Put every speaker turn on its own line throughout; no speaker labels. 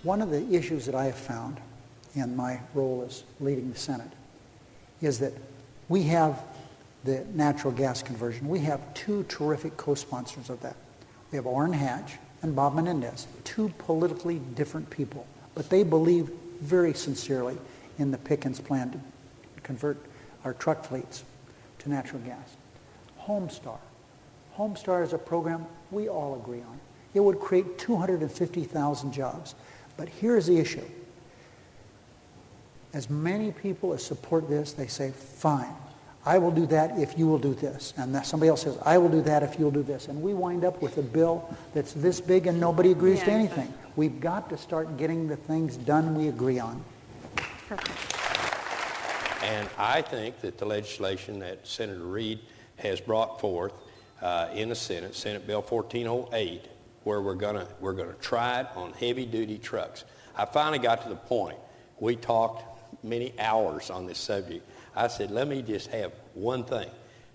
One of the issues that I have found in my role as leading the Senate is that we have the natural gas conversion. We have two terrific co-sponsors of that. We have Orrin Hatch and Bob Menendez, two politically different people, but they believe very sincerely in the Pickens Plan to convert our truck fleets to natural gas. Homestar. Homestar is a program we all agree on. It would create 250,000 jobs. But here's the issue. As many people as support this, they say, fine, I will do that if you will do this. And somebody else says, I will do that if you'll do this. And we wind up with a bill that's this big and nobody agrees to anything. We've got to start getting the things done we agree on.
Perfect. And I think that the legislation that Senator Reid has brought forth in the Senate, Senate Bill 1408, where we're gonna try it on heavy-duty trucks. I finally got to the point. We talked many hours on this subject. I said, let me just have one thing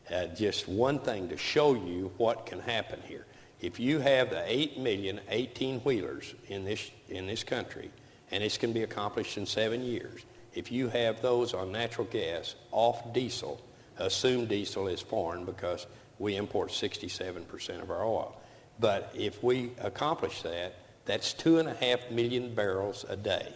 to show you what can happen here. If you have the 8 million 18-wheelers in this country, and this can be accomplished in 7 years, if you have those on natural gas off diesel, assume diesel is foreign because we import 67% of our oil. But if we accomplish that, that's 2.5 million barrels a day.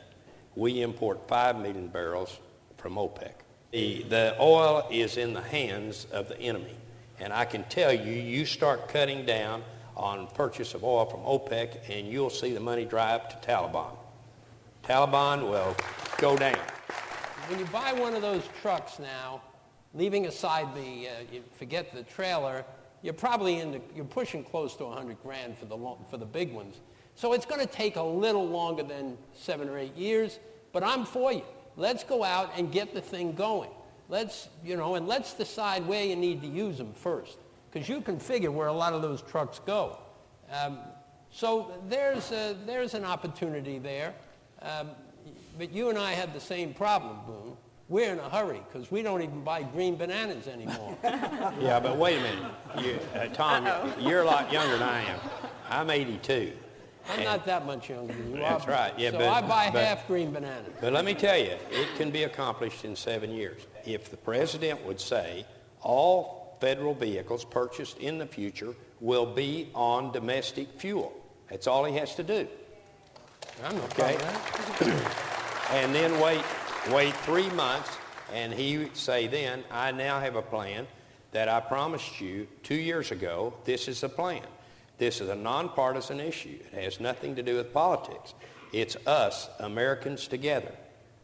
We import 5 million barrels from OPEC. The oil is in the hands of the enemy. And I can tell you, you start cutting down on purchase of oil from OPEC and you'll see the money drive to Taliban. Taliban will go down.
When you buy one of those trucks now, leaving aside you forget the trailer, you're pushing close to 100 grand for the big ones. So it's going to take a little longer than 7 or 8 years, but I'm for you. Let's go out and get the thing going. Let's decide where you need to use them first, because you can figure where a lot of those trucks go. So there's an opportunity there. But you and I have the same problem, Boone. We're in a hurry because we don't even buy green bananas anymore.
Yeah, but wait a minute. Tom, you're a lot younger than I am. I'm 82.
I'm not that much younger than you.
That's right. Yeah,
so I buy half green bananas.
But let me tell you, it can be accomplished in 7 years. If the president would say all federal vehicles purchased in the future will be on domestic fuel. That's all he has to do.
I'm not okay. That.
And then wait 3 months, and he would say then, I now have a plan that I promised you 2 years ago. This is the plan. This is a nonpartisan issue. It has nothing to do with politics. It's us, Americans, together.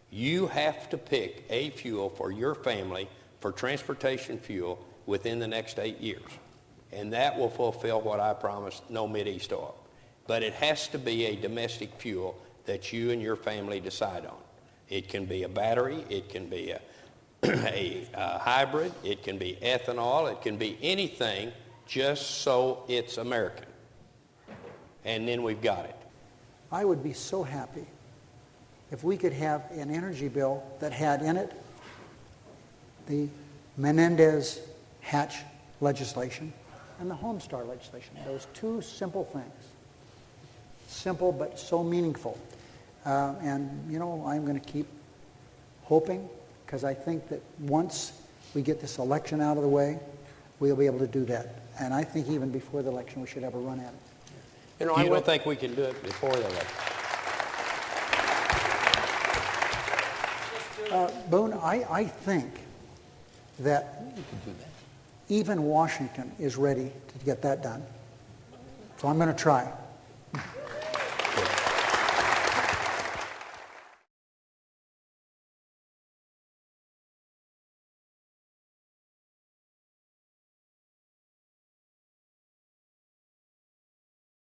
You have to pick a fuel for your family for transportation fuel within the next 8 years. And that will fulfill what I promised, no Mideast oil. But it has to be a domestic fuel that you and your family decide on. It can be a battery, it can be a hybrid, it can be ethanol, it can be anything, just so it's American. And then we've got it.
I would be so happy if we could have an energy bill that had in it the Menendez-Hatch legislation and the Homestar legislation. Those two simple things. Simple but so meaningful. And, you know, I'm going to keep hoping, because I think that once we get this election out of the way, we'll be able to do that. And I think even before the election, we should have a run at it.
You know, I don't think we can do it before the election.
Boone, I think that even Washington is ready to get that done. So I'm going to try.